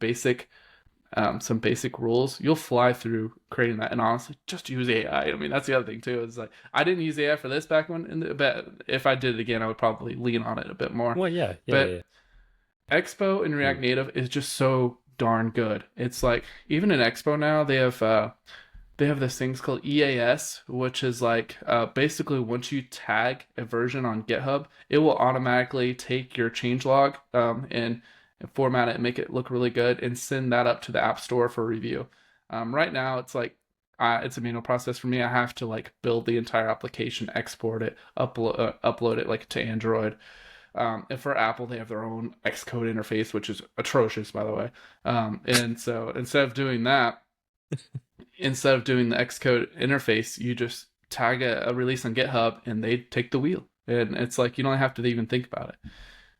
basic rules, you'll fly through creating that. And honestly, just use AI. I mean, that's the other thing too. Is like I didn't use AI for this back when, but if I did it again, I would probably lean on it a bit more. Well, yeah. Expo in React Native is just so darn good. It's like even in Expo now they have this things called EAS, which is like basically once you tag a version on GitHub, it will automatically take your changelog and format it and make it look really good and send that up to the App Store for review. Right now, it's like it's a manual process for me. I have to like build the entire application, export it, upload it like to Android. And for Apple, they have their own Xcode interface, which is atrocious, by the way. And so instead of doing the Xcode interface, you just tag a release on GitHub and they take the wheel. And it's like you don't have to even think about it.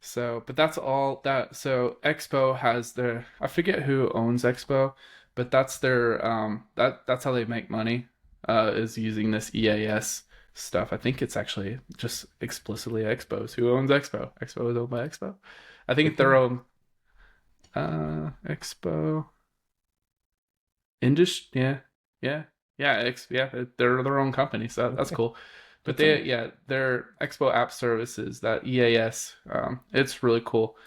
So, but that's all that. So Expo has I forget who owns Expo, but that's their, that's how they make money, is using this EAS stuff. I think it's actually just explicitly Expo's. Who owns Expo? Expo is owned by Expo. I think it's their own, Expo. They're their own company. So that's cool. But their Expo App Services, that EAS, it's really cool.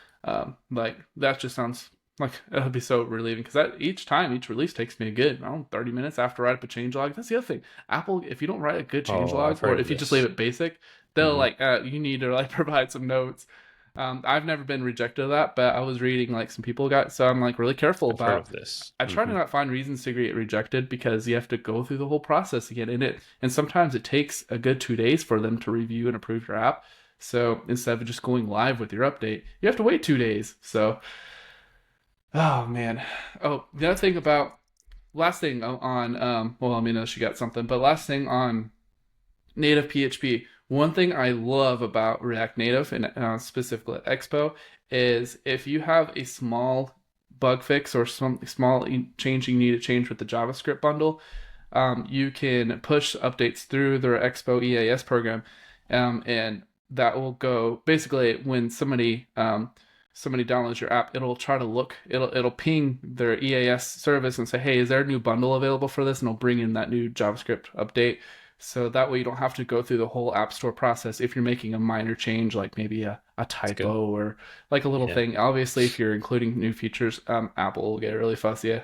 Like that just sounds like it'll be so relieving because each release takes me a good 30 minutes after I write up a changelog. That's the other thing. Apple, if you don't write a good changelog, or if you just leave it basic, they'll you need to like provide some notes. I've never been rejected of that, but I was reading like some people got, so I'm like really careful about this. I try to not find reasons to get rejected because you have to go through the whole process again and sometimes it takes a good 2 days for them to review and approve your app. So instead of just going live with your update, you have to wait 2 days. So, oh man. Oh, the other thing about last thing on well, I mean, she got something, but last thing on native PHP. One thing I love about React Native and specifically at Expo is if you have a small bug fix or some small change you need to change with the JavaScript bundle, you can push updates through their Expo EAS program, and that will go basically when somebody downloads your app, it'll try to look, it'll ping their EAS service and say, hey, is there a new bundle available for this? And it'll bring in that new JavaScript update. So that way you don't have to go through the whole App Store process if you're making a minor change, like maybe a typo or like a little thing. Obviously, if you're including new features, Apple will get really fussy,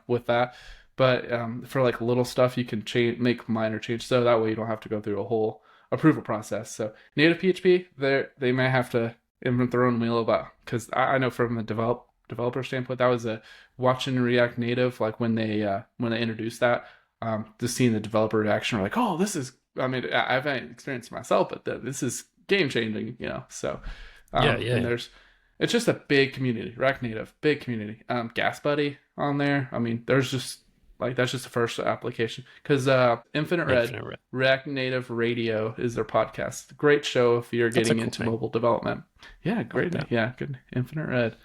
with that. But for like little stuff, you can make minor changes. So that way you don't have to go through a whole approval process. So native PHP, they may have to invent their own wheel about, because I know from a developer standpoint, that was a watching React Native, like when they introduced that. Just seeing the developer reaction, we're like, oh, this is, I mean, I haven't experienced it myself, but this is game changing, so and it's just a big community. React Native, big community. Gas Buddy on there, I mean, there's just like, that's just the first application, because Infinite Red, React Native Radio is their podcast. Great show if you're getting into mobile development. Yeah, great. Yeah, good. Infinite Red.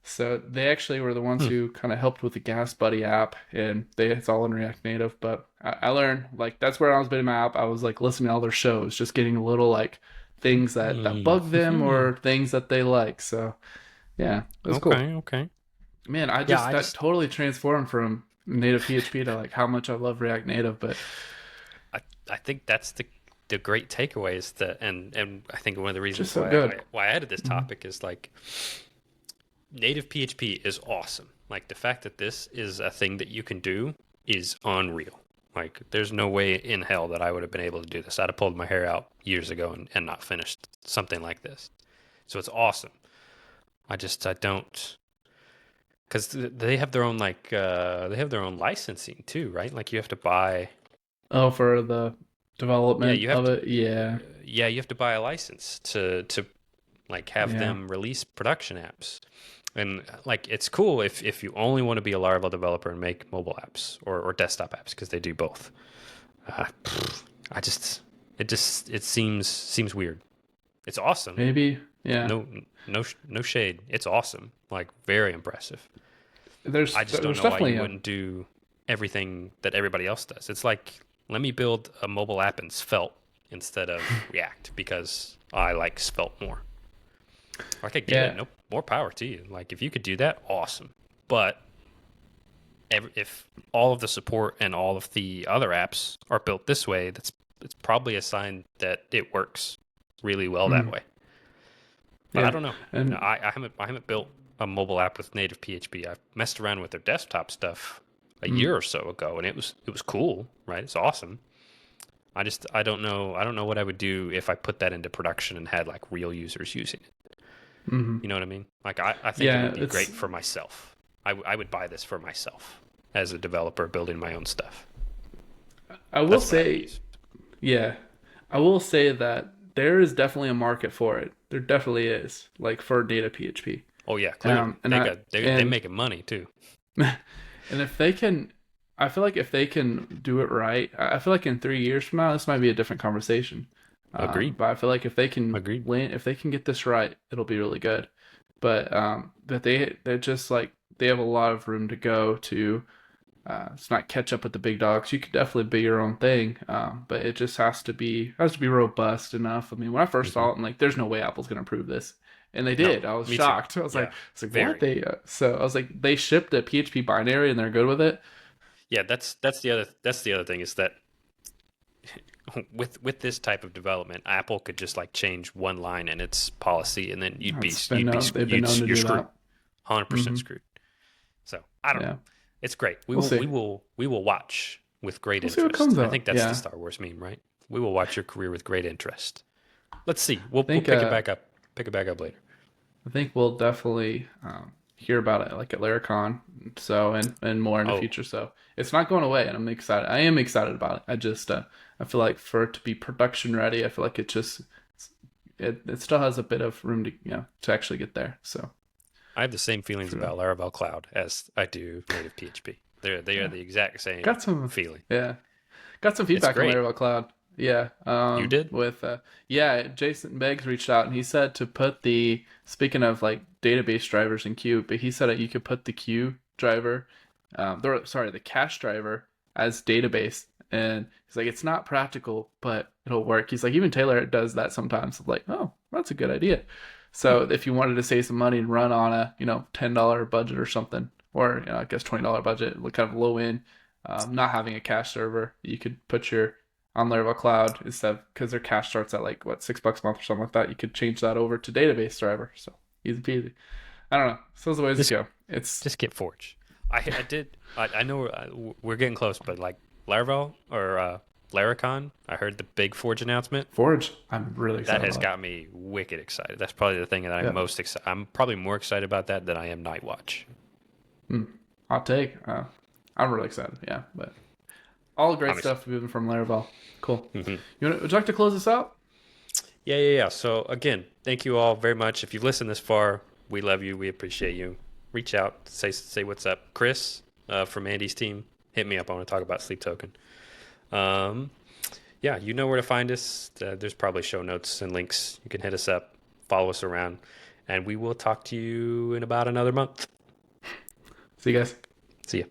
So they actually were the ones who kind of helped with the Gas Buddy app, and it's all in React Native. But I learned, like, that's where I was building my app. I was like listening to all their shows, just getting little like things that bug them or things that they like. So yeah, it was cool. Okay. Man, I just totally transformed from native PHP to like how much I love React Native. But I think that's the great takeaway is that, and I think one of the reasons why I added this topic is like, native PHP is awesome. Like, the fact that this is a thing that you can do is unreal. Like, there's no way in hell that I would have been able to do this. I'd have pulled my hair out years ago and not finished something like this. So it's awesome. I don't, because they have their own licensing too, right? Like, you have to buy. Oh, for the development of it, yeah. Yeah, you have to buy a license to like have them release production apps. And like, it's cool if you only want to be a Laravel developer and make mobile apps or desktop apps, because they do both. It seems weird. It's awesome. Maybe, yeah. No shade. It's awesome. Like, very impressive. I just don't know why you wouldn't do everything that everybody else does. It's like, let me build a mobile app in Svelte instead of React because I like Svelte more. Like, I get it. No, more power to you. Like, if you could do that, awesome. But if all of the support and all of the other apps are built this way, it's probably a sign that it works really well that way. But I don't know. And I haven't built a mobile app with native PHP. I've messed around with their desktop stuff a year or so ago, and it was cool, right? It's awesome. I don't know what I would do if I put that into production and had like real users using it. You know what I mean? Like, I think it would be great for myself. I would buy this for myself as a developer building my own stuff. I will say that there is definitely a market for it. There definitely is, like, for data PHP. Oh yeah, clearly. They're making money too. And if they can, I feel like if they can do it right, I feel like in 3 years from now, this might be a different conversation. Agreed. But I feel like if they can if they can get this right, it'll be really good. But they're just like, they have a lot of room to go to. It's not catch up with the big dogs. You could definitely be your own thing, but it just has to be robust enough. I mean, when I first saw it, I'm like, there's no way Apple's gonna approve this, and they did. I was shocked. Too. I was like, what? So I was like, they shipped a PHP binary and they're good with it. Yeah, that's the other thing is that with this type of development, Apple could just like change one line in its policy, and then you're screwed, 100% screwed. So I don't know. It's great. We will watch with great interest. I think that's the Star Wars meme, right? We will watch your career with great interest. Let's see. We'll pick it back up. Pick it back up later. I think we'll definitely hear about it like at Laracon, and more in the future. So it's not going away, and I'm excited. I am excited about it. I just I feel like for it to be production ready, I feel like it still has a bit of room to to actually get there. So I have the same feelings True. about Laravel Cloud as I do native PHP. They are the exact same got some feeling. got some feedback on great. Laravel Cloud. Yeah, You did? with Jason Beggs reached out and he said to put the speaking of like database drivers in Q, but he said that you could put the Q driver, the cache driver as database, and he's like it's not practical, but it'll work. He's like even Taylor does that sometimes. I'm like, oh, that's a good idea. So if you wanted to save some money and run on a $10 budget or something, or I guess $20 budget, kind of low end, not having a cache server, you could put your on Laravel Cloud instead of, because their cache starts at like what $6 a month or something like that. You could change that over to database driver. So easy peasy. I don't know. So those are the ways to go. It's Just get Forge. I know we're getting close, but like Laravel or Laracon, I heard the big Forge announcement. Forge. I'm really excited. That has about. got me wicked excited. That's probably the thing that I'm most excited. I'm probably more excited about that than I am Nightwatch. Hot take. I'm really excited. Yeah, but all great stuff moving from Laravel. Cool. Mm-hmm. Would you like to close this out? Yeah. So again, thank you all very much. If you've listened this far, we love you. We appreciate you. Reach out, say what's up. Chris from Andy's team, hit me up. I want to talk about Sleep Token. Yeah, you know where to find us. There's probably show notes and links. You can hit us up, follow us around, and we will talk to you in about another month. See you guys. See ya.